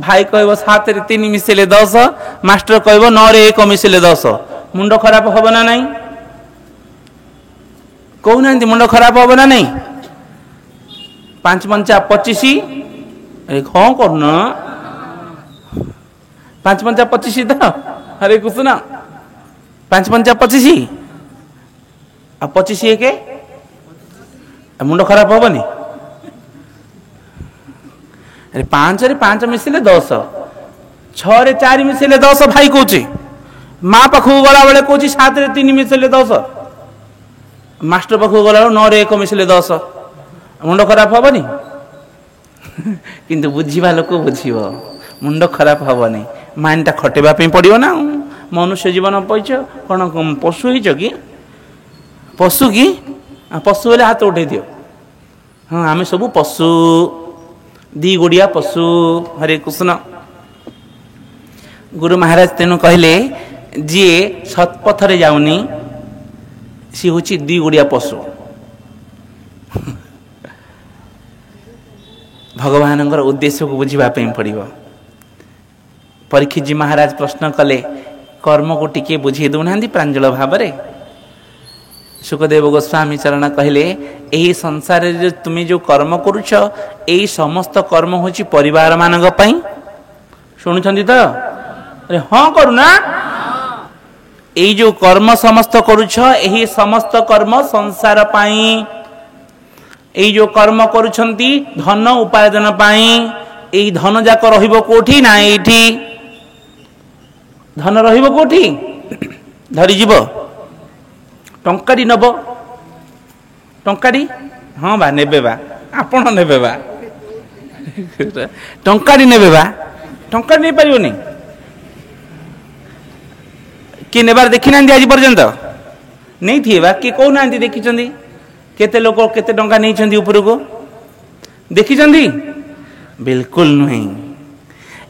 भाई कह 7 रे 3 मिसेले 10 मास्टर कह 9 रे 1 मिसेले 10 मुंड खराब हम ना नहीं कहूना मुंड खराब हम ना नहीं 5 पंचा 25 अरे कौन करना 5 पंचा 25 तो अरे कुछ ना 5 पंचा 25 आ 25 एक मुंड खराब हेनी अरे 5 रे 5 मिसेले 10 6 रे 4 मिसेले 10 भाई कौचे माँ पाखु गला बेले कौची 7 रे 3 मिसेले 10 मास्टर पाखु गला 9 रे 1 मिसेले 10 मुंड खराब हेनी किंतु बुझीवा लोक बुझीव मुंड खराब हेनी माइंड टा खटेबा पड़ो ना मनुष्य जीवन पैच कौन पशु होइच कि पशु की पशु हेले हाथ उठे दियो हाँ आम सब पशु दी गुड़िया पशु हरे कृष्ण गुरु महाराज तेणु कहले जी सत्पथरे जाऊनी सी हूँ दी गुड़िया पशु भगवान उद्देश्य को बुझापी पड़ो परीक्षित जी महाराज प्रश्न कले कर्म को टिके बुझे दौना प्रांजल भाव में सुखदेव गोस्वामी चरण कहले यही संसार जो तुम्हें जो कर्म करुछ यही समस्त कर्म हूँ परिवार मान शुणुंट तो अरे हाँ करूना यही जो कर्म समस्त करुछ यही समस्त कर्म संसार पाई यही जो कर्म करुछंती धन उपार्जन पाई यही धन जाक रहिबो कोठी ना एठी धन रहिबो कोठी धरी जीव टंकाड़ी नब टंकाड़ी हाँ बा नेबे बा आपण नेबे बा टंकाड़ी नेबे बा टंकाड़ी नहीं पारिबोनी कि नेबार देखि ना आज पर्यंत नहीं थी बा कि कहू ना देखी केते लोक केते टंका नहीं छंदी ऊपर को देखी बिल्कुल नहीं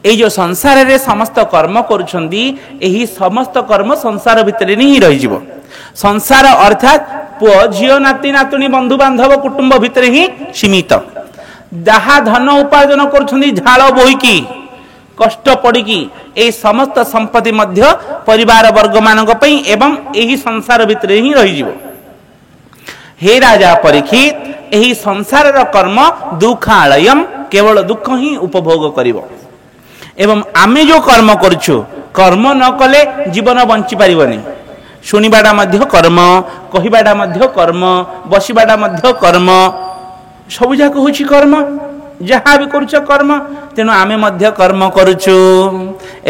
ये जो संसार रे समस्त कर्म करुछंदी एही समस्त कर्म संसार भितर ही रही जीवो संसार अर्थात पुओ झियो नाती नातुणी बंधु बांधव कुटुंब भितर ही सीमित जहा धन उपार्जन करुछंदी झाल बोहिकी कष्ट पड़िकी ए समस्त संपत्ति मध्य परिवार वर्ग मानक पई एवं एही संसार भितर ही रही जीवो हे राजा परीक्षित एही संसार रो कर्म दुखालयम केवल दुख ही उपभोग करिवो एवं आमे जो कर्म करुछु कर्म न कले जीवन बंची पारिबनी शुणिबाटा मध्य कर्म कहिबाटा मध्य कर्म बसिबाटा मध्य कर्म सब जाक होछि कर्म जहाँ भी करुछ कर्म तेणु आमे मध्य कर्म करुछु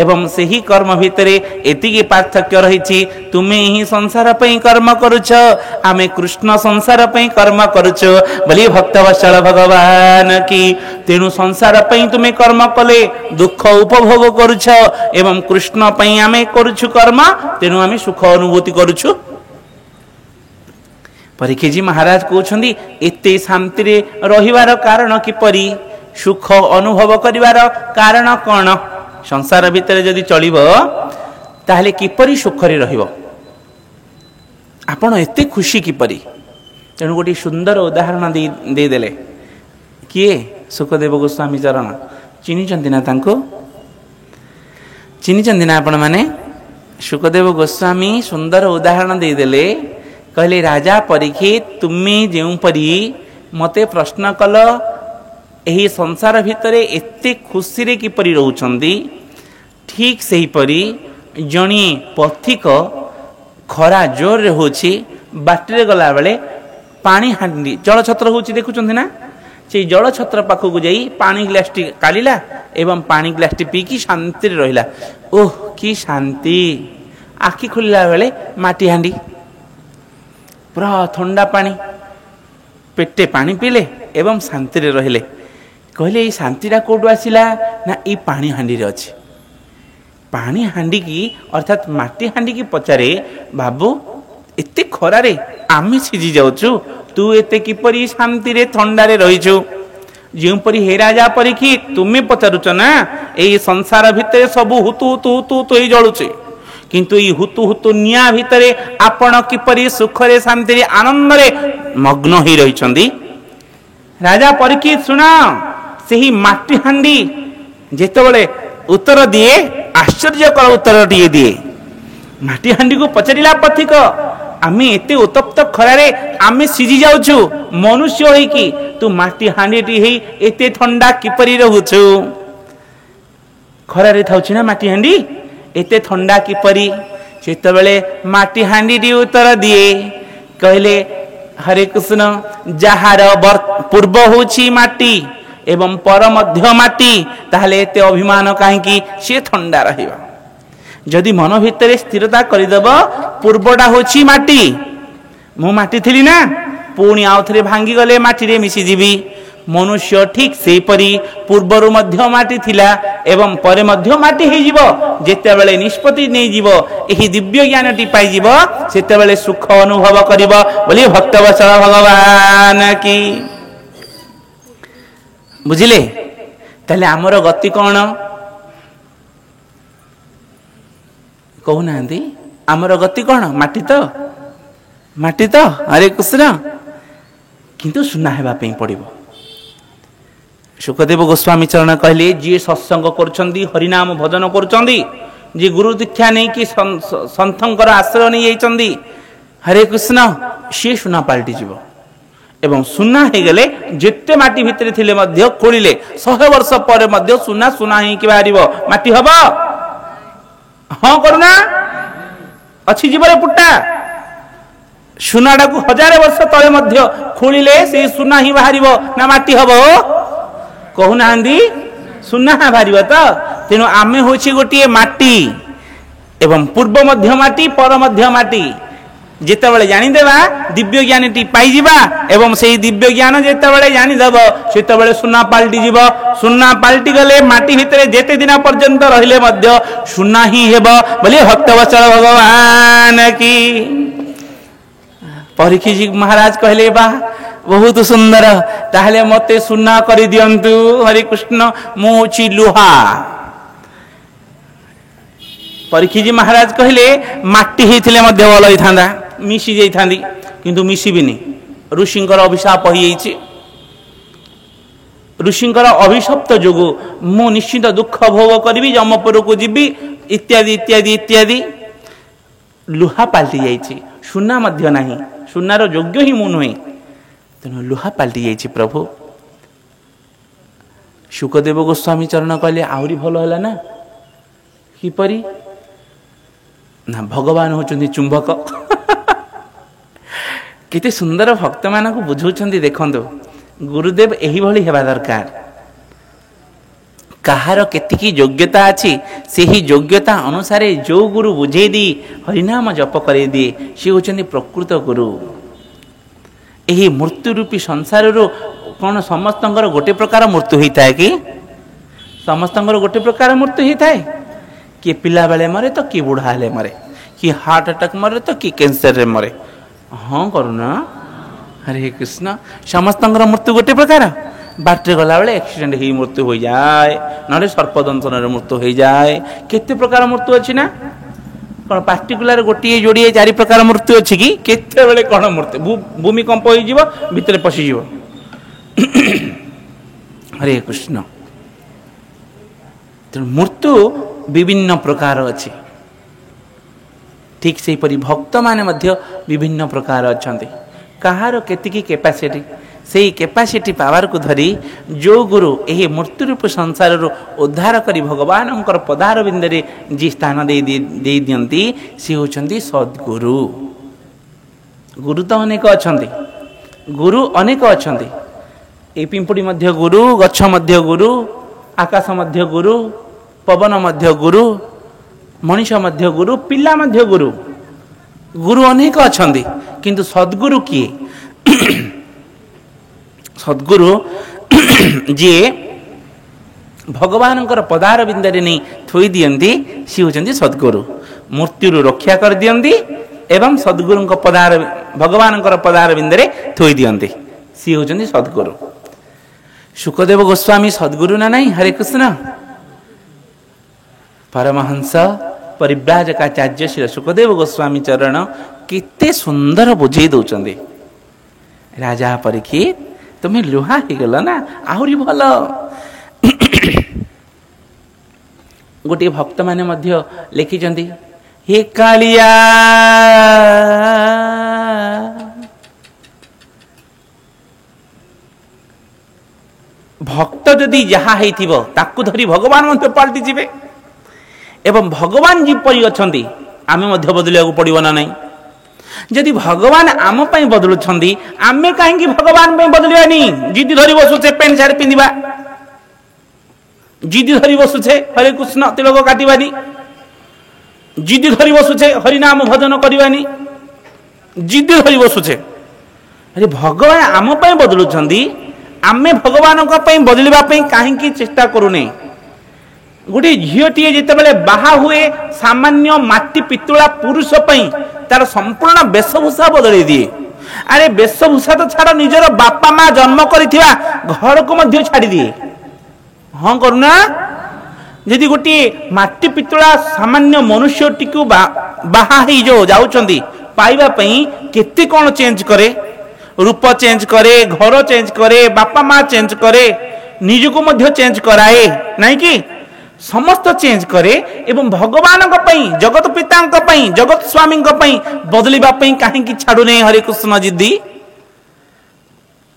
एवं सही कर्म भितरे एतिकी पार्थक्य रही तुमे ही संसार पई कर्म करुछ आमे कृष्ण संसार पई कर्म करुछ बोली भक्तवत्सल भगवान की तेणु संसार पई तुमे कर्म कले दुख उपभोग करुछ एवं कृष्ण पई आमे करुछु कर्म तेणु आमे सुख अनुभूति करुछु परीक्षित जी महाराज कहते एते शांति रे रहिवार कारण किपरि सुख अनुभव करिवार कारण कौन संसार भितर जदि चलिबो ताहले किपरि सुख रे रहिबो आपण एते खुशी किपरि तेणु गोटे सुंदर उदाहरण दे देले किए सुखदेव गोस्वामी चरण चिनी चंदी ना तांको चिनी चंदी ना आपण माने सुखदेव गोस्वामी सुंदर उदाहरण दे देले कहले राजा परीक्षित तुम्हें जो परी मते प्रश्न कल यही संसार भितर एते खुशी रे किपरि रहउछंदी ठीक सही परी जणी पथिक खरा जोर रे होछि बाटरे गला बेले पानी हांडी जल छत्र होछि देखुछंदी ना से जल छत्र पाखु को जाई पानी ग्लास टी कालिला एवं पानी ग्लास टी पी की शांति रे रहिला ओह की शांति आखि खुलिला बेले माटी हांडी पूरा ठंडा पानी पेटे पानी पीले एवं शांति रे रहिले कहले ये शांतिटा कोडू आसिला ना ये पानी हांडी रे अछि पानी हांडी की अर्थात माटी हांडी की पचारे बाबू एते खरा रे आमी सिझी जाउछु तू एते किपरि शांति रे ठंडा रे रहिछु जो परी हे राजा परीक्षित तुम्हें पचारुच ना ये संसार भितर सब हुतु हुतु हुतु हुतु ही जलुचे किंतु ये हुतु हुतु निया भितरे आपण किपरि सुखरे शांति रे आनंद रे मग्न होई रहिछंदी राजा परीक्षित सुना सेही माटी हांडी ଯେତେବେଳେ ଉତ୍ତର ଦିଏ ଆଶ୍ଚର୍ଯ୍ୟକର ଉତ୍ତରଟିଏ ଦିଏ। ମାଟି ହାଣ୍ଡିକୁ ପଚାରିଲା ପଥିକ, ଆମେ ଏତେ ଉତ୍ତପ୍ତ ଖରାରେ ଆମେ ସିଝି ଯାଉଛୁ ମନୁଷ୍ୟ ହେଇକି, ତୁ ମାଟି ହାଣ୍ଡିଟି ହେଇ ଏତେ ଥଣ୍ଡା କିପରି ରହୁଛୁ? ଖରାରେ ଥାଉଛି ନା ମାଟି ହାଣ୍ଡି, ଏତେ ଥଣ୍ଡା କିପରି? ସେତେବେଳେ ମାଟି ହାଣ୍ଡିଟି ଉତ୍ତର ଦିଏ, କହିଲେ ହରେ କୃଷ୍ଣ, ଯାହାର ପୂର୍ବ ହେଉଛି ମାଟି ଏବଂ ପର ମଧ୍ୟ ମାଟି, ତାହେଲେ ଏତେ ଅଭିମାନ କାହିଁକି? ସେ ଥଣ୍ଡା ରହିବ। ଯଦି ମନ ଭିତରେ ସ୍ଥିରତା କରିଦେବ ପୂର୍ବଟା ହେଉଛି ମାଟି, ମୁଁ ମାଟି ଥିଲି ନା, ପୁଣି ଆଉ ଥରେ ଭାଙ୍ଗିଗଲେ ମାଟିରେ ମିଶିଯିବି। ମନୁଷ୍ୟ ଠିକ୍ ସେହିପରି ପୂର୍ବରୁ ମଧ୍ୟ ମାଟି ଥିଲା ଏବଂ ପରେ ମଧ୍ୟ ମାଟି ହେଇଯିବ। ଯେତେବେଳେ ନିଷ୍ପତ୍ତି ନେଇଯିବ ଏହି ଦିବ୍ୟ ଜ୍ଞାନଟି ପାଇଯିବ, ସେତେବେଳେ ସୁଖ ଅନୁଭବ କରିବ ବୋଲି ଭକ୍ତବତ୍ସଳ ଭଗବାନ କି। ବୁଝିଲେ? ତାହେଲେ ଆମର ଗତି କ'ଣ କହୁନାହାନ୍ତି? ଆମର ଗତି କ'ଣ? ମାଟି ତ, ମାଟି ତ। ହରେ କୃଷ୍ଣ, କିନ୍ତୁ ସୁନା ହେବା ପାଇଁ ପଡ଼ିବ। ସୁଖଦେବ ଗୋସ୍ୱାମୀ ଚରଣ କହିଲେ, ଯିଏ ସତ୍ସଙ୍ଗ କରୁଛନ୍ତି, ହରିନାମ ଭଜନ କରୁଛନ୍ତି, ଯିଏ ଗୁରୁ ଦୀକ୍ଷା ନେଇକି ସନ୍ଥଙ୍କର ଆଶ୍ରୟ ନେଇଯାଇଛନ୍ତି, ହରେ କୃଷ୍ଣ, ସିଏ ସୁନା ପାଲଟିଯିବ। ଏବଂ ସୁନା ହେଇଗଲେ ଯେତେ ମାଟି ଭିତରେ ଥିଲେ ମଧ୍ୟ ଖୋଳିଲେ 100 ବର୍ଷ ପରେ ମଧ୍ୟ ସୁନା ସୁନା ହେଇକି ବାହାରିବ। ମାଟି ହବ? ହଁ କରୁନା? ଅଛି ଜୀବରେ ପୁଟା। ସୁନାଟାକୁ 1000 ବର୍ଷ ତଳେ ମଧ୍ୟ ଖୋଳିଲେ ସେଇ ସୁନା ହିଁ ବାହାରିବ ନା ମାଟି ହବ? କହୁନାହାନ୍ତି? ସୁନା ବାହାରିବ ତ। ତେଣୁ ଆମେ ହଉଛି ଗୋଟିଏ ମାଟି ଏବଂ ପୂର୍ବ ମଧ୍ୟ ମାଟି, ପର ମଧ୍ୟ ମାଟି। ଯେତେବେଳେ ଜାଣିଦେବା ଦିବ୍ୟ ଜ୍ଞାନଟି ପାଇଯିବା ଏବଂ ସେଇ ଦିବ୍ୟ ଜ୍ଞାନ ଯେତେବେଳେ ଜାଣିଦେବ ସେତେବେଳେ ସୁନା ପାଲଟିଯିବ। ସୁନା ପାଲଟି ଗଲେ ମାଟି ଭିତରେ ଯେତେ ଦିନ ପର୍ଯ୍ୟନ୍ତ ରହିଲେ ମଧ୍ୟ ସୁନା ହିଁ ହେବ ବୋଲି ଭକ୍ତବତ୍ସଳ ଭଗବାନ କି। ପରୀକ୍ଷିତ ମହାରାଜ କହିଲେ, ବା ବହୁତ ସୁନ୍ଦର, ତାହେଲେ ମତେ ସୁନା କରିଦିଅନ୍ତୁ। ହରିକୃଷ୍ଣ, ମୁଁ ହଉଛି ଲୁହା। ପରୀକ୍ଷିତ ମହାରାଜ କହିଲେ, ମାଟି ହେଇଥିଲେ ମଧ୍ୟ ଭଲ ହେଇଥାନ୍ତା, ମିଶି ଯାଇଥାନ୍ତି, କିନ୍ତୁ ମିଶିବିନି। ଋଷିଙ୍କର ଅଭିଶାପ ହେଇଯାଇଛି। ଋଷିଙ୍କର ଅଭିଶପ୍ତ ଯୋଗୁଁ ମୁଁ ନିଶ୍ଚିତ ଦୁଃଖ ଭୋଗ କରିବି, ଯମପୁରକୁ ଯିବି, ଇତ୍ୟାଦି ଇତ୍ୟାଦି ଇତ୍ୟାଦି। ଲୁହା ପାଲଟି ଯାଇଛି, ସୁନା ମଧ୍ୟ ନାହିଁ। ସୁନାର ଯୋଗ୍ୟ ହିଁ ମୁଁ ନୁହେଁ, ତେଣୁ ଲୁହା ପାଲଟି ଯାଇଛି ପ୍ରଭୁ। ସୁଖଦେବ ଗୋସ୍ୱାମୀ ଚରଣ କହିଲେ, ଆହୁରି ଭଲ ହେଲା ନା। କିପରି? ନା, ଭଗବାନ ହେଉଛନ୍ତି ଚୁମ୍ବକ। କେତେ ସୁନ୍ଦର ଭକ୍ତମାନଙ୍କୁ ବୁଝାଉଛନ୍ତି ଦେଖନ୍ତୁ। ଗୁରୁଦେବ ଏହିଭଳି ହେବା ଦରକାର। କାହାର କେତିକି ଯୋଗ୍ୟତା ଅଛି, ସେହି ଯୋଗ୍ୟତା ଅନୁସାରେ ଯେଉଁ ଗୁରୁ ବୁଝେଇ ଦେଇ ହରିନାମ ଜପ କରେଇ ଦିଏ, ସେ ହେଉଛନ୍ତି ପ୍ରକୃତ ଗୁରୁ। ଏହି ମୃତ୍ୟୁ ରୂପୀ ସଂସାରରୁ କ'ଣ ସମସ୍ତଙ୍କର ଗୋଟେ ପ୍ରକାର ମୃତ୍ୟୁ ହେଇଥାଏ କି? ସମସ୍ତଙ୍କର ଗୋଟେ ପ୍ରକାର ମୃତ୍ୟୁ ହେଇଥାଏ। କିଏ ପିଲାବେଳେ ମରେ ତ କିଏ ବୁଢ଼ା ହେଲେ ମରେ, କିଏ ହାର୍ଟ ଆଟାକ୍ ମରେ ତ କିଏ କ୍ୟାନ୍ସରରେ ମରେ। ହଁ କରୁନା? ହରେ କୃଷ୍ଣ, ସମସ୍ତଙ୍କର ମୃତ୍ୟୁ ଗୋଟେ ପ୍ରକାର। ବାଟରେ ଗଲାବେଳେ ଆକ୍ସିଡେଣ୍ଟ ହେଇ ମୃତ୍ୟୁ ହୋଇଯାଏ, ନହେଲେ ସର୍ପଦଂଶନରେ ମୃତ୍ୟୁ ହୋଇଯାଏ। କେତେ ପ୍ରକାର ମୃତ୍ୟୁ ଅଛି ନା? କ'ଣ ପାର୍ଟିକୁଲାର ଗୋଟିଏ ଯୋଡ଼ିଏ 4 ପ୍ରକାର ମୃତ୍ୟୁ ଅଛି କି? କେତେବେଳେ କ'ଣ ମୃତ୍ୟୁ, ଭୂମିକମ୍ପ ହେଇଯିବ, ଭିତରେ ପଶିଯିବ। ହରେ କୃଷ୍ଣ। ତେଣୁ ମୃତ୍ୟୁ ବିଭିନ୍ନ ପ୍ରକାର ଅଛି। ଠିକ୍ ସେହିପରି ଭକ୍ତମାନେ ମଧ୍ୟ ବିଭିନ୍ନ ପ୍ରକାର ଅଛନ୍ତି। କାହାର କେତିକି କେପାସିଟି, ସେଇ କେପାସିଟି ପାୱାରକୁ ଧରି ଯେଉଁ ଗୁରୁ ଏହି ମୃତ୍ୟୁରୂପ ସଂସାରରୁ ଉଦ୍ଧାର କରି ଭଗବାନଙ୍କର ପଦାର ବିନ୍ଦରେ ଯିଏ ସ୍ଥାନ ଦେଇ ଦିଅନ୍ତି, ସେ ହେଉଛନ୍ତି ସଦ୍ଗୁରୁ। ଗୁରୁ ତ ଅନେକ ଅଛନ୍ତି, ଗୁରୁ ଅନେକ ଅଛନ୍ତି। এই ପିମ୍ପୁଡ଼ି ମଧ୍ୟ ଗୁରୁ, ଗଛ ମଧ୍ୟ ଗୁରୁ, ଆକାଶ ମଧ୍ୟ ଗୁରୁ, ପବନ ମଧ୍ୟ ଗୁରୁ, ମଣିଷ ମଧ୍ୟ ଗୁରୁ, ପିଲା ମଧ୍ୟ ଗୁରୁ। ଗୁରୁ ଅନେକ ଅଛନ୍ତି, କିନ୍ତୁ ସଦ୍ଗୁରୁ କିଏ? ସଦ୍ଗୁରୁ ଯିଏ ଭଗବାନଙ୍କର ପଦାର ବିନ୍ଦରେ ନେଇ ଥୋଇ ଦିଅନ୍ତି, ସେ ହେଉଛନ୍ତି ସଦ୍ଗୁରୁ। ମୃତ୍ୟୁରୁ ରକ୍ଷା କରିଦିଅନ୍ତି ଏବଂ ସଦ୍ଗୁରୁଙ୍କ ଭଗବାନଙ୍କର ପଦାର ବିନ୍ଦରେ ଥୋଇ ଦିଅନ୍ତି, ସେ ହେଉଛନ୍ତି ସଦ୍ଗୁରୁ। ସୁଖଦେବ ଗୋସ୍ୱାମୀ ସଦ୍ଗୁରୁ ନା ନାହିଁ? ହରେ କୃଷ୍ଣ। ପରମହଂସ ପରିବ୍ରାଜକାଚାର୍ଯ୍ୟ ଶ୍ରୀ ସୁଖଦେବ ଗୋସ୍ୱାମୀ ଚରଣ କେତେ ସୁନ୍ଦର ବୁଝେଇ ଦଉଛନ୍ତି। ରାଜା ପରୀକ୍ଷିତ, ତୁମେ ଲୁହା ହେଇଗଲ ନା, ଆହୁରି ଭଲ। गोटे भक्त माने मध्य लिखिचंती हे कालिया भक्त जदि जहा हेतिबो ताकु धरी भगवान मध्य पलटि जिवे एवं भगवान जीपरि अछंती आमे मध्य बदलिया पड़िबो ना नहीं जदि भगवान आम पई बदलुछंती आमे काहेकि भगवान पई बदलियानी जिद्दी धरी बसुछे पेन साड़ी पिंदिबा जिद्दी धरी बसुछे हरे कृष्ण तिलक काटिबानी जिद्दी धरी बसुछे हरि नाम भजन करिबानी जिद्दी धरी बसुछे अरे भगवान आम पई बदलुछंती आमे भगवान को पई बदलिबा पई काहेकि चेष्टा करूने गोटे झीटी जिते बाहा हुए सामान्य माटी पितुला पुरुष पई तार संपूर्ण वेशभूषा बदल दिए अरे वेशभूषा तो छाड़ निजर बापा माँ जन्म करथिबा घर को मध्य छाड़ी दिए हाँ करुना यदि गोटे माटी पितुला सामान्य मनुष्य टिकु बाहा ही जो जाउचंदी पाइबा पई केते कोन चेंज करे रूप चेंज करे घर चेंज करे बापा माँ चेंज करे निजको मध्य चेंज कराए नहीं कि समस्त चेंज करे एवं भगवान जगत पिता जगत स्वामी बदलिबा कहीं छाड़ू नहीं हरे कृष्ण जिद्दी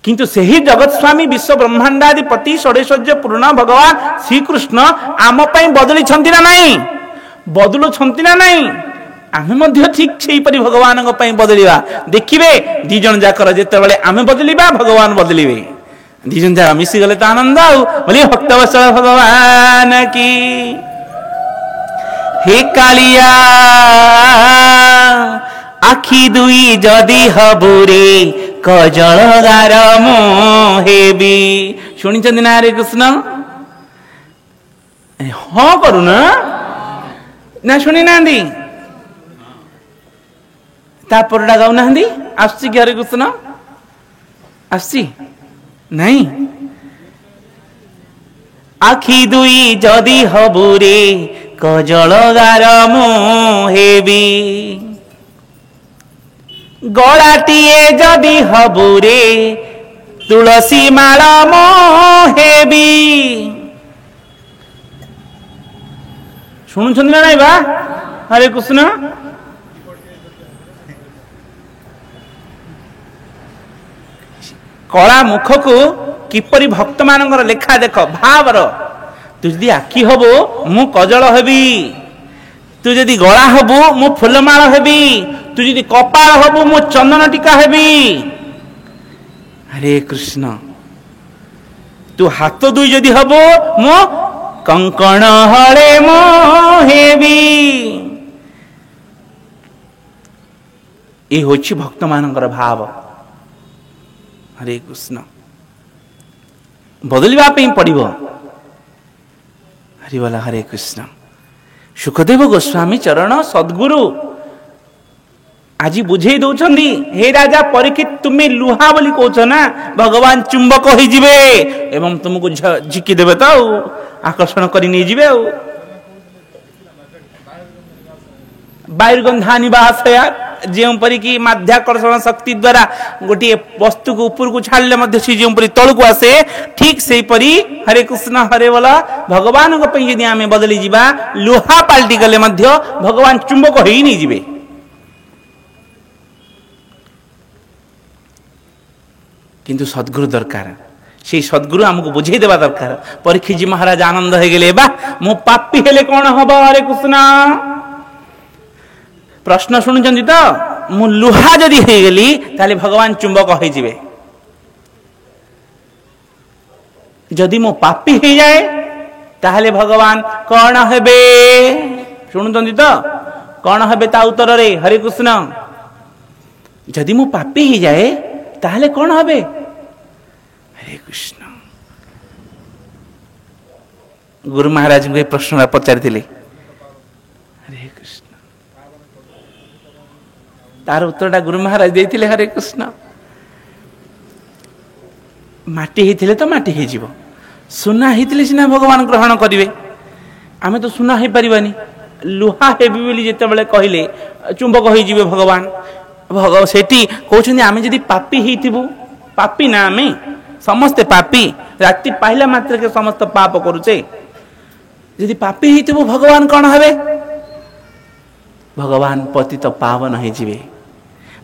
किंतु सही जगत स्वामी विश्व ब्रह्मांडाधिपति षडेश्वर्य पूर्ण भगवान श्रीकृष्ण आम बदली ना नहीं बदलु ना नहीं आमे मध्य ठीक से भगवान बदलिबा देखिए दी जन जाकर जिते आमे बदलिबा भगवान बदलिबे दिजन जा मिसी गले तो आनंद आउ बोलिए भक्तवत्सल भगवान की हे कालिया आखि दुई जदि हबुरे कजलगार मोहेबी शुणी ना हरे कृष्ण हाँ करू ना शुणी ना तापरटा गाऊ ना आसुची कि हरे कृष्ण आसुची नहीं आखि दुई जदि हबुरे कजलगार मोहेबी गलाटीए जदि हबुरे तुलसी माल मोहेबी शुणुछन ना नहीं बा हरे कृष्ण कला मुख को किपरि भक्त मानकर लेखा देख भावर तु जदि आखि हबु मु कजल हेबी तु जदि गला हबु मु फुलमाल हेबी तु जदि कपाल हबु मु चंदन टीका हेबी हरे कृष्ण तु हाथ दुई जदि हबु मु कंकण हले मो हेबी ए होछि भक्त मानकर भाव हरे कृष्ण बदलिबा पड़िबो हरि बोला हरे कृष्ण सुखदेव गोस्वामी चरण सद्गुरु आज बुझे दौरान हे राजा परीक्षित तुम्हें लुहा बोली कौच ना भगवान चुंबक हो जिवे एवं तुमको झिकी देवे तो आकर्षण कर नहीं जिवे वायुर्गंधानि बासया जो परी माध्याकर्षण शक्ति द्वारा गोटे वस्तु को ऊपर को छाड़े सी जो परी तल को आसे ठीक से परी हरे कृष्ण हरे बोला भगवान यदि आम बदली जावा लुहा पाल्टी गले भगवान चुंबक हो ही नहीं जिवे किंतु सद्गुरु दरकार से सद्गुरु आमको बुझे देवा दरकार परीक्षित जी महाराज आनंद हो गले बा मो पापी हेले कौन हम हरे कृष्ण प्रश्न शुणुचंदी तो मु लुहा जदि हो गली ताले भगवान चुंबक हो जिवे जदि मो पापी हो जाए ताले भगवान कौन हेबे शुणुचंदी तो कौन हेबे ता उत्तर रे हरे कृष्ण जदि मो पापी हो जाए ताले कौन हेबे हरे कृष्ण गुरु महाराज को प्रश्न पचारि हरे कृष्ण तार उत्तरटा गुरु महाराज देते हरे कृष्ण माटी होते तो माटी हो सुना होते सीना भगवान ग्रहण करेंगे आम तो सुना हो पारानी लुहा हेबी बोली जिते कहले चुंबक हो भगवान से कहते आम जदि पापी हो पापी ना आम समस्ते पापी राति पाइला मात्र के समस्त पाप करुचे यदि पापी होइतबो भगवान कौन हवे भगवान पतित पावन हो जिवे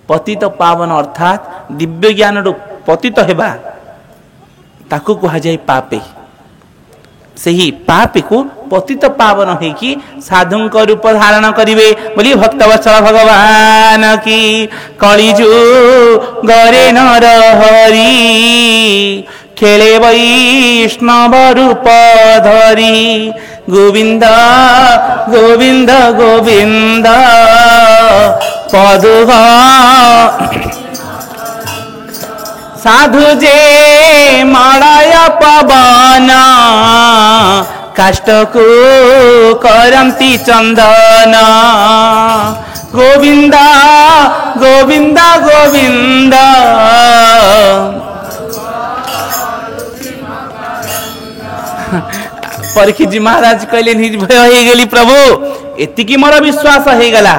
पतित पावन अर्थात दिव्य ज्ञान रु पतित हेबा ताकू कहा जाए पापी सही पापी को पतित पावन होइकी साधु रूप धारण करिवे बोली भक्तवत्सल भगवान की कलिजु गरे नर हरि खेले वैष्णव रूप धरी गोविंद गोविंद गोविंद पदुगा साधु जे मलय पवन काष्ठ को करंती चंदन गोविंद गोविंद गोविंद परीक्षित जी महाराज कहले निज भय हो गली प्रभु एतिकी मोर विश्वास हो गला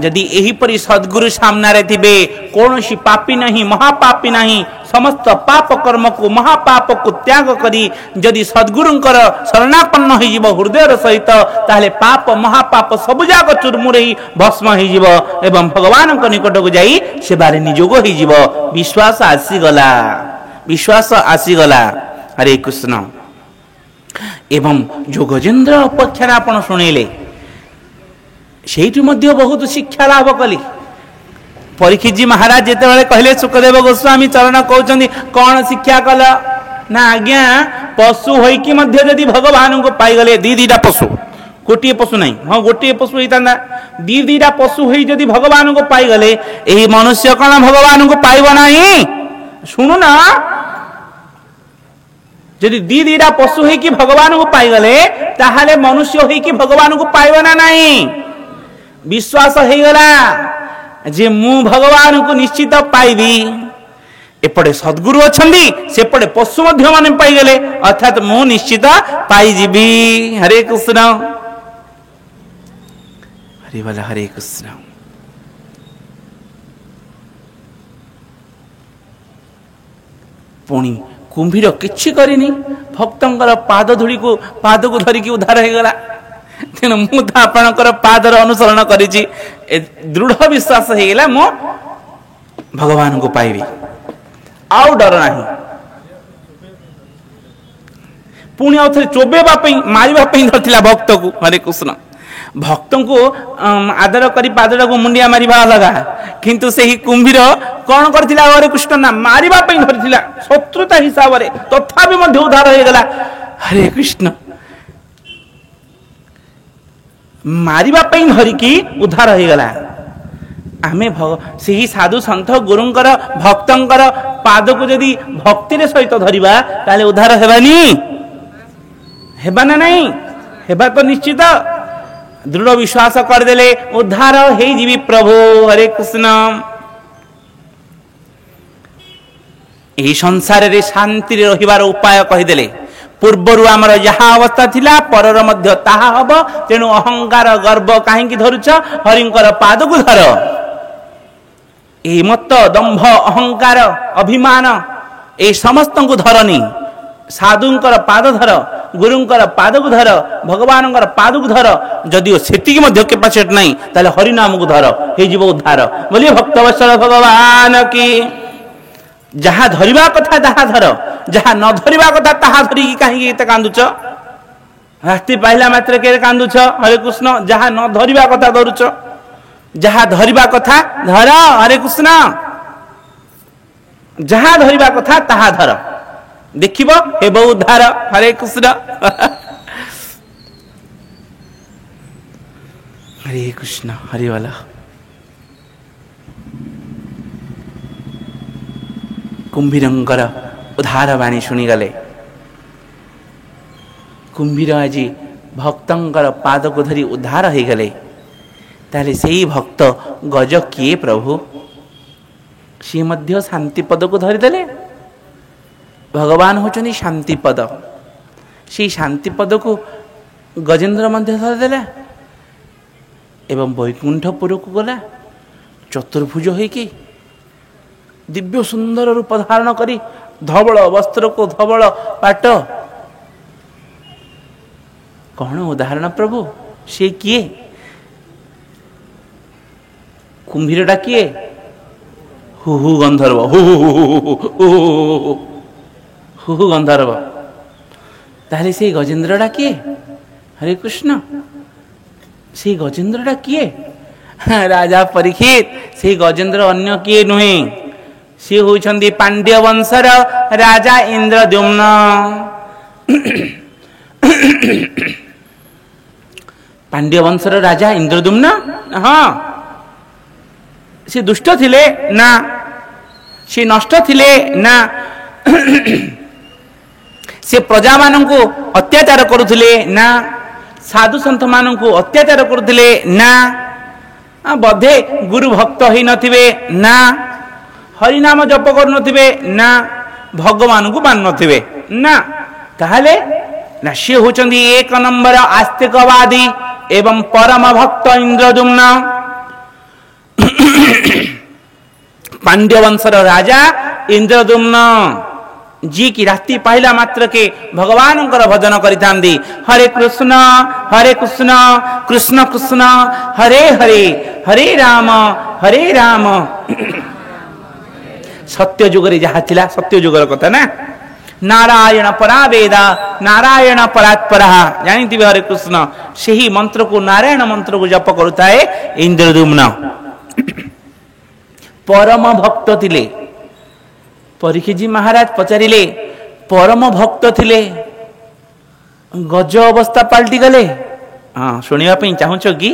यदि एही परी सद्गुरु सामना रे थिबे कोनोसी पापी नहीं महापापी नहीं समस्त पाप कर्म को महापाप को त्याग करी यदि सद्गुरुंकर शरणापन्न हो जिवो हृदय सहित ताले पाप महापाप सब जाक चुरमुरे भस्म हो जिवो एवं भगवान को निकट को जाई सेबारे निजोग हो जिवो विश्वास आसी गला हरे कृष्ण एवं जो गजेन्द्र उपाख्यान आपण शुणिले से बहुत शिक्षा लाभ कली परीक्षित जी महाराज जिते कहले सुखदेव गोस्वामी चरण कहते कौन शिक्षा कल ना आज्ञा पशु होइकी मध्य यदि भगवान को पाईगले दीटा पशु गोटे पशु नहीं हाँ गोटे पशु होता दीटा पशु हो जदि भगवान को पाईगले यही मनुष्य कौन भगवान को पाइब नहीं शुणु ना यदि दीटा पशु होइकी भगवान को पाईगले ताहाले मनुष्य होइकी भगवान को पाइब ना नहीं विश्वास हो गला जे मु भगवान को निश्चित पाइबी एपटे सद्गुरु अछंदी सेपटे पशु मध्य माने पाइगले अर्थात मु निश्चित पाई जीबी हरे कृष्ण हरे वाला हरे कृष्ण पुणी कुंभीर किछि करिनी भक्तंकर पाद धूली को पाद को धरिकी उद्धार हो गला तेणु मु तो आपणकर पादर अनुसरण करिछि दृढ़ विश्वास हो गला मु भगवान को पाइबी आउ डर नहीं पुणी आउ थे चोबेबा मारिबा धरथिला भक्त को हरे कृष्ण भक्त को आदर करी पादर को मुंडिया मारिबा अलगा किंतु सेही कुंभीर कौन करथिला हरे कृष्ण ना मारिबा धरथिला शत्रुता हिसाब रे तथापि मध्य उद्धार हो गला हरे कृष्ण मारिबा धरिकी उद्धार हो गला आमे से साधु सन्थ गुरुंकर भक्तंकर पाद को यदि भक्ति सहित धरिबा ताले उद्धार हेबानी हेबा ना नहीं हेबा तो निश्चित दृढ़ विश्वास करदेले उद्धार हे जीवी प्रभु हरे कृष्ण यही संसार रे शांति रे रहिबार उपाय कहिदेले पूर्वर आमर जहा अवस्था थिला परर मध्य ताहा हब तेणु अहंकार गर्व काहेकि धरुछ हरिंकर पाद को धर ए मत दंभ अहंकार अभिमान ए समस्त को धरनी साधुंकर पाद धर गुरुंकर पाद को धर भगवानंकर पाद को धर जदिओ सेतिकी मध्य कैपेसिटी नहीं ताले हरि नाम को धर हे जीव उद्धार बोलिए भक्तवत्सल भगवान की जहा धरिबा कथा ताहा धर जहा न धरिबा कथा ताहा धरिकी काहे एते कांदुछ राति पाइला मात्र के कांदुछ हरे कृष्ण जहा न धरिबा कथा धरुछ जहा धरिबा कथा धर हरे कृष्ण जहा धरिबा कथा ताहा धर देखिबो हे बहु उद्धार हरे कृष्ण हरे कृष्ण हरे वाला कुंभीरंकर उद्धार बाणी शुणीगले कुंभीर आज भक्तंकर पाद को धरी उद्धार हो गले ताले सेही भक्त गज किए प्रभु सी मध्य शांति पद को धरीदेले भगवान होचनी शांति पद से शांति पद को गजेन्द्र मध्य धरीदेला एवं वैकुंठपुर को गला चतुर्भुज होइकी दिव्य सुंदर रूप धारण करी धवल वस्त्र को धवल पाट कौन उदाहरण प्रभु से किए कुंभीरटा किए who who Gandharva who who who who who who गंधर्व ताहले से गजेन्द्रटा किए हरे कृष्ण से गजेन्द्रटा किए राजा परीक्षित से गजेन्द्र अन्य किए नुहे सी होइछन्ति पांड्य वंशर राजा इंद्रद्युम्न पांड्य वंशर राजा इंद्रद्युम्न हाँ से दुष्ट थिले ना से नष्ट थिले ना से प्रजा मानंकु अत्याचार करुथिले ना साधु संत मानंकु अत्याचार करुथिले ना बधे गुरु भक्त ही नथिबे ना हरिनाम जप करू नथिबे ना भगवान को मान नथिबे ना ताहले ना से होचंदी एक नंबर आस्तिकवादी एवं परम भक्त इंद्रद्युम्न पांड्य वंशर राजा इंद्रद्युम्न जी की रात्रि पाइला मात्र के भगवान भजन करितांदी हरे कृष्ण कृष्ण कृष्ण हरे हरे हरे राम सत्य जुगरे जहा थिला सत्य जुगर कथा ना नारायण परा वेदा नारायण परात्परा जानिथिबे हरे कृष्ण सेही मंत्र को नारायण मंत्र को जप करुताए इंद्रद्युम्न परम भक्त थिले परीक्षित जी महाराज पचारिले परम भक्त थिले गज अवस्था पलटि गले हाँ शुणा चाहूच कि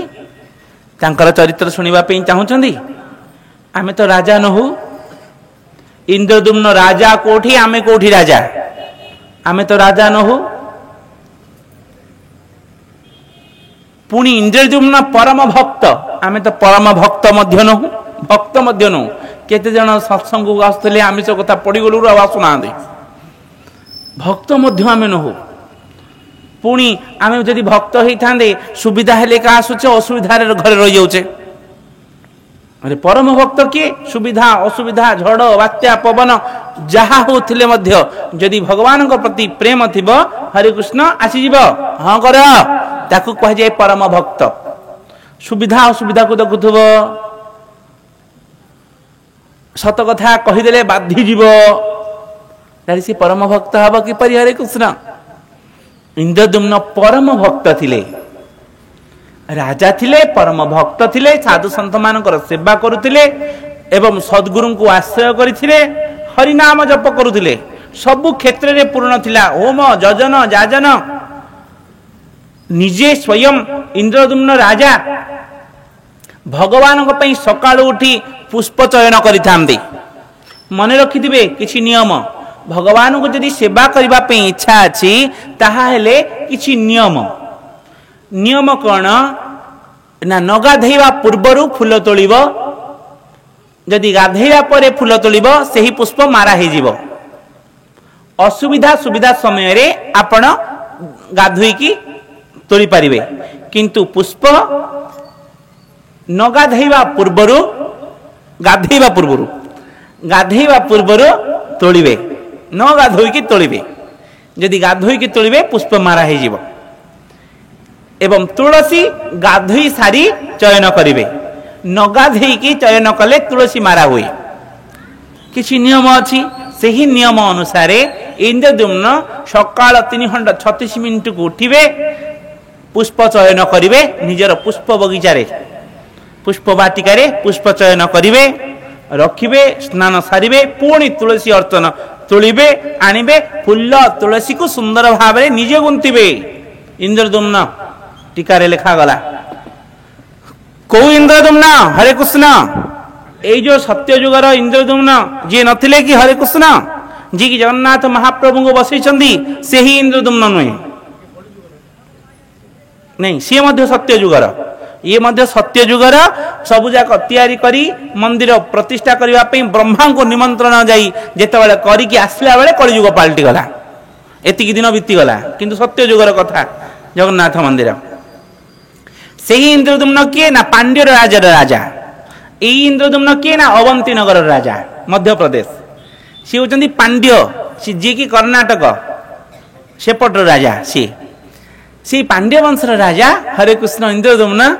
तांकर चरित्र शुणा चाहूँगी आमे तो राजा नहु इंद्रद्युम्न राजा कोठी आमे कोठी राजा आमे तो राजा नहु पुणी इंद्रद्युम्न परम भक्त आमे तो परम भक्त मध्य नहु भक्त मध्य नहु केते जन सत्संग को आसुले आमिष कथा पड़ी गलु आसुना भक्त मध्य आमे नहु पुणी आमे जदि भक्त होता सुविधा हेले का आसुचे असुविधा घरे रही जाऊे अरे परम भक्त किए सुविधा असुविधा झड़ बात्या पवन जहा होथिले मध्य जदि भगवान प्रति प्रेम थिब हरे कृष्ण आसीजिव हाँ कर ताकू कह जाए परम भक्त सुविधा असुविधा को देखुथुब सत कथा कहीदेले बाधिजीव सी परम भक्त हब किपरि हरे कृष्ण इंद्रद्युम्न परम भक्त थिले राजा थिले परम भक्त थिले साधु संत मानकर सेवा करुथिले एवं सद्गुरु को आश्रय करथिले हरिनाम जप करुथिले सबु क्षेत्र रे पूर्ण थिला होम जजन जाजन निजे स्वयं इंद्रद्युम्न राजा भगवान सकाळु उठी पुष्प चयन करिथांदी मन रखिथिबे किछि नियम भगवान को यदि सेवा करबा पे इच्छा अछि ताहा हेले किछि नियम कौन ना न गाधेवा पूर्वर फूल तोलिब जदि गाधेवा परे फूल तोलिब सेही पुष्प मारा हे जीवो असुविधा सुविधा समय रे आपण गाधोई की तोली पारिबे किंतु पुष्प न गाधेवा पूर्वर गाधेवा पूर्वर तोलिबे न गाधोई तोलिबे जदि गाधोई तोलिबे पुष्प मारा हे जीवो एवं तुलसी गाधोई सारी चयन करिवे न गाधोई चयन कले तुलसी मारा हुए किछि नियम अछि सेही नियम अनुसार इंद्रद्युम्न सकाळ 3:36 को उठिबे पुष्प चयन करिवे निजर पुष्प बगीचा रे पुष्प बाटिका रे पुष्प चयन करिवे रखिबे स्नान सारिबे पुणी तुलसी अर्चन तोलिबे आनिबे फुल्ल तुलसी को सुंदर भाव में निजे गुंथिबे इंद्रद्युम्न टीका रे लिखा गला को इंद्रद्युम्न हरे कृष्ण ए जो सत्य जुगर इंद्रद्युम्न जी नथिले कि हरे कृष्ण जी की जगन्नाथ महाप्रभु को बसैछंदी से ही इंद्रद्युम्न नुहे नहीं सी मध्य सत्य जुगर ये मध्य सत्य जुगर सबुजाक तैयारी करी मंदिर प्रतिष्ठा करबा पे ब्रह्मा को निमंत्रण जाई जेतेबेले करी कि आसला बेले कलिजुग पाल्टी गला एतिकी दिन बीती गला किंतु सत्य जुगर कथा जगन्नाथ मंदिर से ही इंद्रद्युम्न किए ना पांड्य राजा राजा ए इंद्रद्युम्न किए ना अवंती नगर राजा मध्य प्रदेश सी होचंदी पांड्य सी जी की कर्नाटक सेपट राजा सी से पांड्य वंशर राजा हरे कृष्ण इंद्रदम्न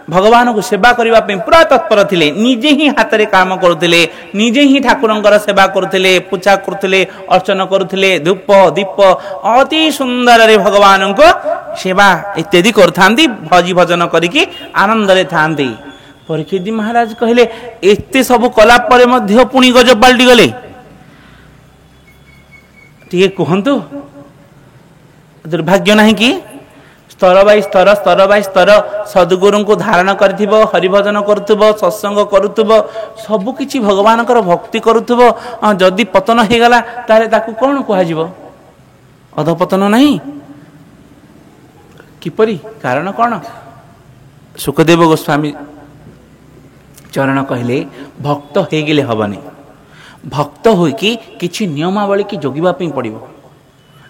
भगवान को सेवा करने पूरा तत्पर थे निजे ही हाथ में काम करुले निजे ही ठाकुरंकर सेवा करुले पूजा करुले अर्चन करुले धूप दीप अति सुंदर रे भगवान को सेवा इत्यादि करथांती भजी भजन करिकी आनंद रे थांती। परीक्षित महाराज कहले एते सब कला परे मध्य पुणी गज पलटि गले टिके कहंतु दुर्भाग्य नहीं कि स्तर बाय स्तर स्तर बाय स्तर सद्गुरु को धारण करथिब हरिभजन करुथब सत्संग करुथब सबकिछि भगवान भक्ति करुथब जदि पतन हो गला तारे ताकू कौन कह अधपतन नहीं किपरि कारण कौन सुखदेव गोस्वामी चरण कहले भक्त हो गले हबनी भक्त होइकी किछि नियमावली की जोगिबा पई पड़िबो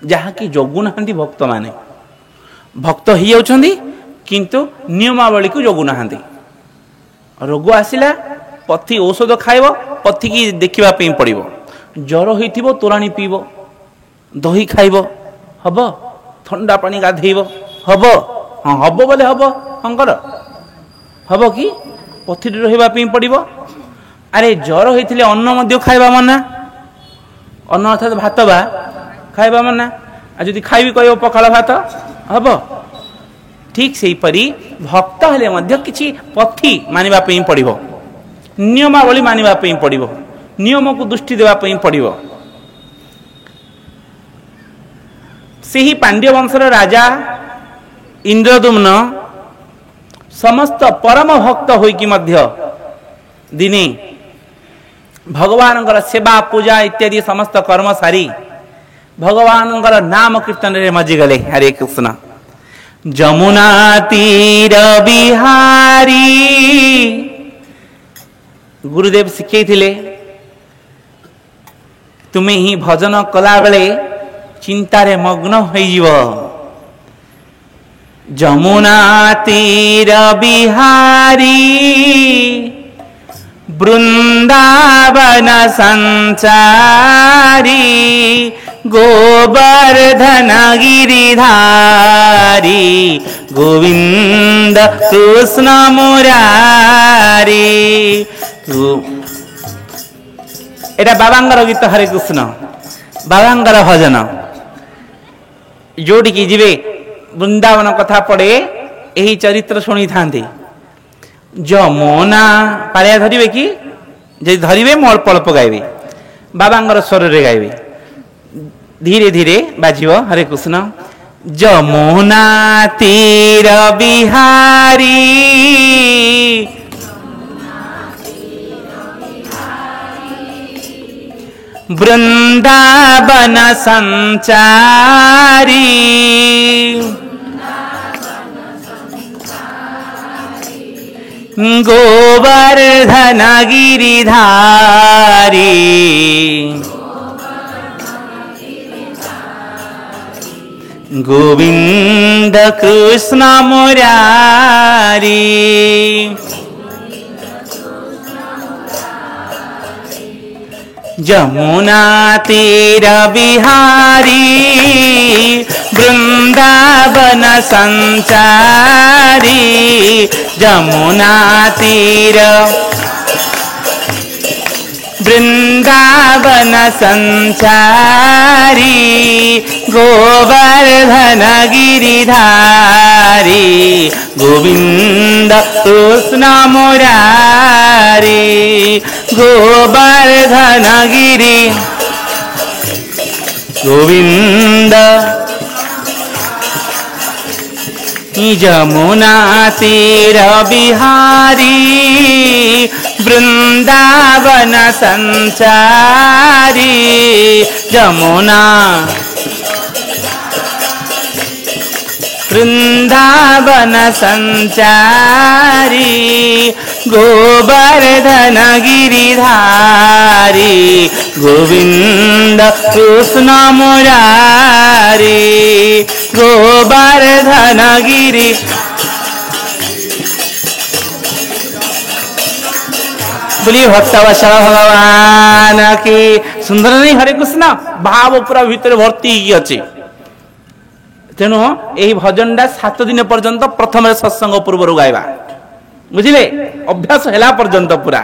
जहा कि जोगु नाहंती भक्त माने भक्त हो जाउछंदी किंतु नियमावली को जोगु नाहंती रोग आसिला पथी औषध खाइबो पथी की देखिबा पई पड़िबो ज्वर होइथिबो तोराणी पीबो दही खाइबो हबो ठंडा पानी गाधेइबो हबो हां हबो बोले हबो हंकर हबो कि पथी रहिबा पई पड़िबो। अरे ज्वर होइथिले अन्न मध्य खाइबा मना अन्न अर्थात भात बा खाइबा मना आ जदि खाइबी कहबो पखाळ भात हब ठीक से परी भक्त हेले मध्य किछि पथी मानिबा पई पड़िबो नियमावली मानिबा पई पड़िबो नियम को दृष्टि देबा पई पड़िबो। सेही पांड्य वंशर राजा इंद्रदुम्न समस्त परम भक्त होइकी मध्य दिने भगवान सेवा पूजा इत्यादि समस्त कर्म सारी भगवान नाम कीर्तन रे मजी गले। हरे कृष्ण जमुना तीर बिहारी गुरुदेव शिखे तुम्हें ही भजन कला बेले चिंतारे मग्न होइजिव जमुना तीर बिहारी वृंदावन संचारी गोवर्धन गिरिधारी गोविंद कृष्ण मुरारी। एटा बाबांगर गीत हरे कृष्ण बाबांगर भजन जोड़ी की जीवे वृंदावन कथा पड़े यही चरित्र शुणी था जमुना पालिया धरिवे कि जे धरिवे मो अल्प अल्प गाइबे बाबांगर स्वर रे गाइबे धीरे धीरे बाजिव। हरे कृष्ण जमुना तीर बिहारी वृंदावन संचारी गोवर्धन गिरिधारी गोविंद कृष्ण मुरारी। जमुना तीर बिहारी वृंदावन संचारी जमुना तीर वृंदावन संचारी गोवर्धन गिरिधारी गोविंद कृष्ण मुरारी गोवर्धन गिरि गोविंद। जमुना तीर बिहारी वृंदावन संचारी जमुना वृंदावन संचारी गोवर्धन गिरिधारी गोविंद कृष्ण मुरारी गोवर्धन गिरि। बोलिए भक्तवत्सल भगवान की सुंदर नहीं हरे कृष्ण भाव पूरा भीतर भर्ती अच्छे तेणु यही भजनटा 7 दिन पर्यंत प्रथम सत्संग पूर्व गाइबा बुझिले अभ्यास हैला पर्यंत पूरा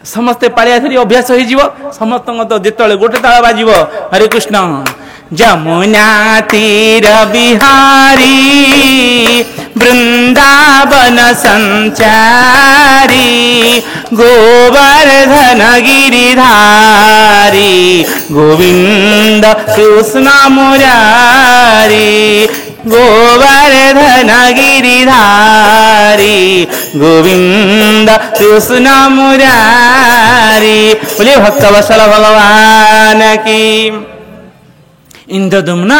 समस्ते पालिया धरी अभ्यास हो समस्त तो जिते गोटे ताल बाजिब हरे कृष्ण जमुना तीर बिहारी वृंदावन संचारी गोवर्धन गिरिधारी गोविंद कृष्ण मुरारी गोवर्धन गिरिधारी गोविंद कृष्ण मुरारी बोले भक्तवत्सल भगवान की। इंद्रदुम्न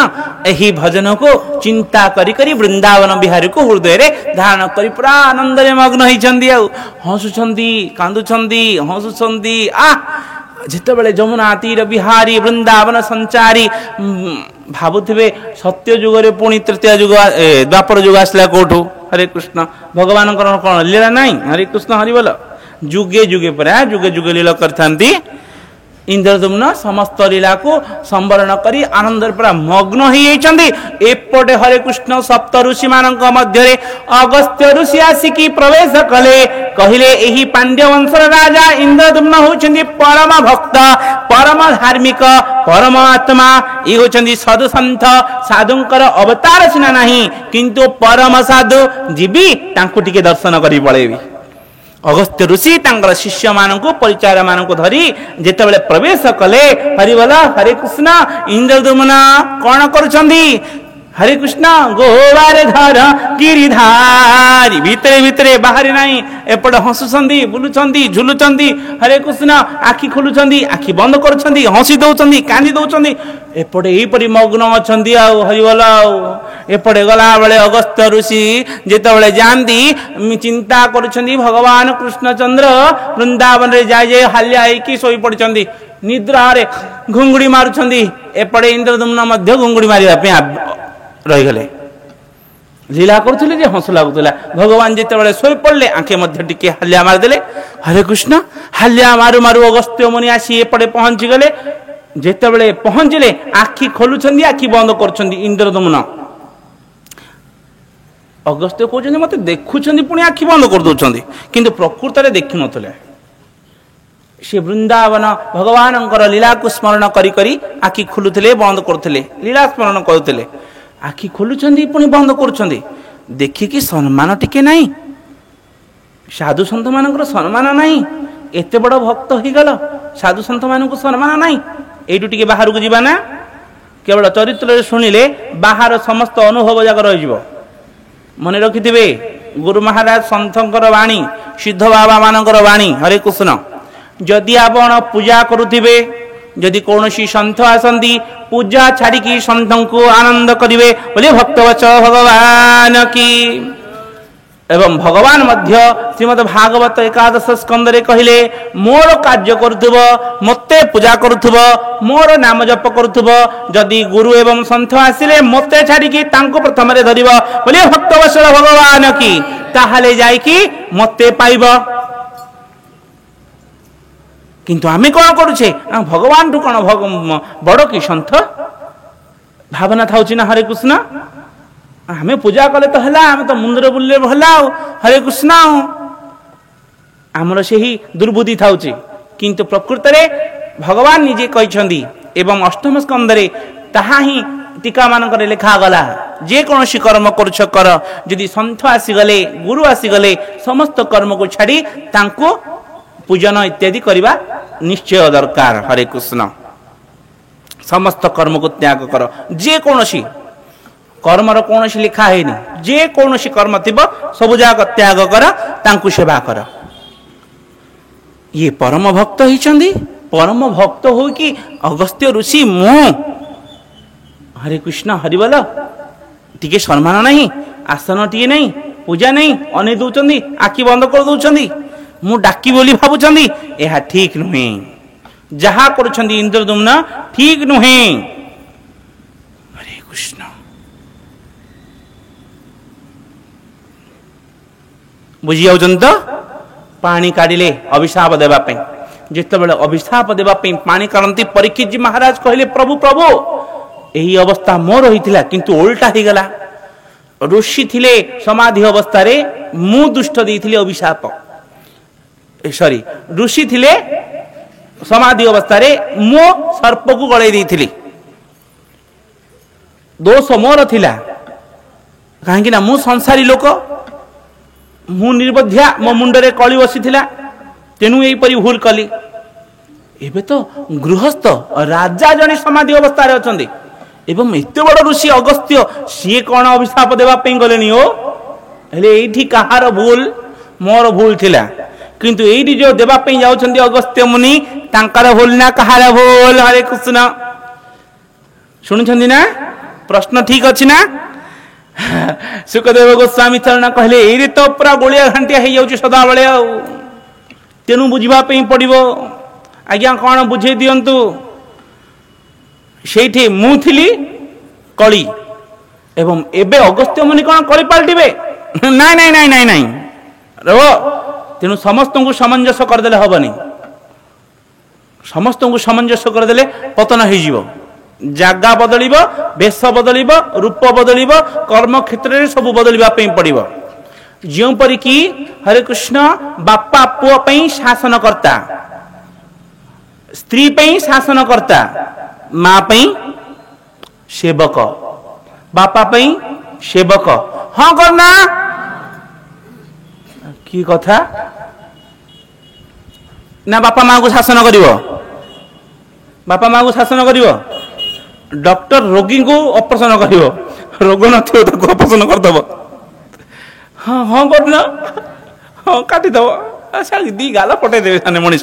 यही भजन को चिंता करी करी वृंदावन बिहारी को हृदय रे धारण करी पूरा आनंद रे मग्न होइछंदी आ हसुछंदी कांदुछंदी हसुछंदी जितेबले जमुना तीर बिहारी वृंदावन संचारी भावुथिबे सत्य जुगरे पुणी तृतीय जुग द्वापर जुग आसला कोठू हरे कृष्ण भगवान कौन लीला नहीं हरे कृष्ण हरि बोल जुगे जुगे पर जुगे जुगे लीला करथांती इंद्रदुम्न समस्त लीला को संवरण करी आनंद पूरा मग्न होइछंदी। एपटे हरे कृष्ण सप्त ऋषि मानक मध्य अगस्त्य ऋषि आसिकी प्रवेश कले कहिले एही पांड्य वंशर राजा इंद्रदुम्न होउछंदी परम भक्त परम धार्मिक परम आत्मा ई होउछंदी साधु संत साधुंकर अवतार सिना नहीं किंतु परम साधु जीवी तांको टिके दर्शन करी पळेबी। अगस्त्य ऋषि तांकर शिष्य मानक परिचार मानक धरी जेतेबेले प्रवेश कले हरिबोल हरे कृष्ण इंद्रदुम्न कौन करुछंदी हरे कृष्ण गोवर्धन गिरिधारी भितरे भितरे बाहरी नहीं एपट हसुछंदी बुलुछंदी झुलुछंदी हरे कृष्ण आखि खोलुछंदी आखि बंद करुछंदी हसी दउछंदी कांदी दउछंदी एपटे एपरि मग्न अछंदी आ हरिबोल एपटे गला बेले अगस्त्य ऋषि जेतेबेले जानती चिंता करुछंदी भगवान कृष्णचंद्र वृंदावन रे जाय जाय हाल्या आइकी सोई पड़छंदी निद्रा रे घुंगुड़ी मारुछंदी एपटे इंद्रदुम्न मध्य घुंगुड़ी मारिया पे रहीगले लीला करुले जे हस लगुला भगवान जिते शोई पड़े आंखे मध्य टिके हाल्या मारदेले हरे कृष्ण हाल्या मारु मारु अगस्त्य मुनि आसी एपटे पहुंची गले जेतेबेले पहुंचले आखि खोलुछंदी आखि बंद करुछंदी इंद्रदुम्न अगस्त्य कहते मत देखुं पुणी आखि बंद कर दौरान किंतु प्रकृत में देखी नथिले से वृंदावन भगवान लीला को स्मरण करी करी आखि खोलुले बंद करुले लीला स्मरण करुले आखि खोलुंट पुणी बंद करुँच देखिकी सम्मान टिके नहीं साधु सन्त मान सम्मान नहीं एत बड़ भक्त हो गल साधु सन्त मान सम्मान नहीं यू टे बाहर को जाना केवल चरित्र शुणिले बाहर समस्त अनुभव जाक रही मन रखिथे गुरु महाराज सन्थर वाणी सिद्ध बाबा मानकर वाणी हरे कृष्ण जदि आपण पूजा करुथिबे जदि कौन सन्थ आसंती पूजा छाड़ी सन्थ को आनंद करिवे बोले भक्तवत्सल भगवान की। एवं भगवान मध्य श्रीमद् भागवत एकादश स्कंद रे कहिले मोर कार्य करुथुब मते पूजा करुथुब मोर नाम जप करुथुब जदि गुरु एवं सन्थ आसिले मते छाड़ी तांको प्रथम रे धरिब बोले भक्तवत्सल भगवान की ताहाले जाई कि मते पाइब किंतु आमे कौन करुछे भगवान ठू कौन बड़ कि सन्थ भावना था ना हरे कृष्ण आमे पूजा कले तो हला आमे तो मुंदर बुल्ले भला हरे कृष्ण आमर से ही दुर्बुद्धि थाउची किंतु प्रकृत रे भगवान निजे कहिसंदी एवं अष्टम स्कंद रे ताहा ही टीका मानकर लिखा गला जे कोनोसी कर्म करुछ कर यदि सन्थ आसी गले गुरु आसी गले समस्त कर्म को छाड़ी तांको पूजन इत्यादि करवा निश्चय दरकार हरे कृष्ण समस्त कर्म को त्याग कर जे कोनोसी कर्मर कौन लिखा है जे कौन कर्म थी सब जाक त्याग कर तांकु सेवा कर ये परम भक्त होइछंदी परम भक्त हो कि अगस्त्य ऋषि मु हरे कृष्ण हरिबल टिके सम्मान नहीं आसन टिके नहीं पूजा नहीं अने दउचंदी आखि बंद कर दउचंदी मु डाकी बोली भाबुचंदी एहा ठीक नुहे जहा करुछंदी इंद्रदुम्न ठीक नुहे हरे कृष्ण बुझी जाउछन तो पानी काढ़िले अभिशाप देवाई जिते बड़े अभिशाप देवाई पानी काढ़ती परीक्षित जी महाराज कहले प्रभु प्रभु यही अवस्था मोर होइतिला किंतु उल्टा ही गला ऋषि थिले समाधि अवस्था रे मु दुष्ट देइथिले अभिशाप सॉरी ऋषि थिले समाधि अवस्था रे मो सर्प को गळे देइथिली दोष मोर थिला कहीं ना मु संसारी लोक मु निर्बोध्या मो मुंडरे कली बसीथिला तेणु यहीपरि भूल कली एबे तो गृहस्थ राजा जने समाधि अवस्था रे अछंदी एवं एते बड़ ऋषि अगस्त्य सी कौन अभिशाप देवा गले हो हेले एठी कहार भूल मोर भूल थिला किंतु एठी जो देवा जाउछंदी अगस्त्य मुनि तांकर भूल ना कहार भूल हरे कृष्ण शुणुछंदी ना प्रश्न ठीक अछि ना सुखदेव गोस्वामी चरण कहले एरे तो पूरा गोलिया घंटिया हे जाउछ सदा बळे आ तेनु बुझिबा पई पड़िबो आज्ञा कौन बुझे दियंतु सेठी मु थिली कली एवं एबे अगस्त्य मुनि कौन कली पलटिबे नाइ नाइ नाइ नाइ नाइ रो तेनु समस्त को सामंजस्य करदेले हबनी समस्त को सामंजस्य करदेले पतन हो जीवो जागा बदलिबो वेश बदलिबो रूप बदलिबो कर्म क्षेत्र रे सब बदलिबा पई पड़िबो ज्यों परि कि हरे कृष्ण बापा पुओ पई शासन करता स्त्री पई शासन करता माँ पई सेवक बापा पई सेवक हाँ करना की कथा ना बापा माँ को शासन करिवो बापा माँ को शासन करिवो डॉक्टर रोगी को ऑपरेशन करिवो रोग नथियो ताको ऑपरेशन करदबो हाँ हाँ करना हाँ काटी दबो अच्छा दी गाला पटे देबे साने मनीष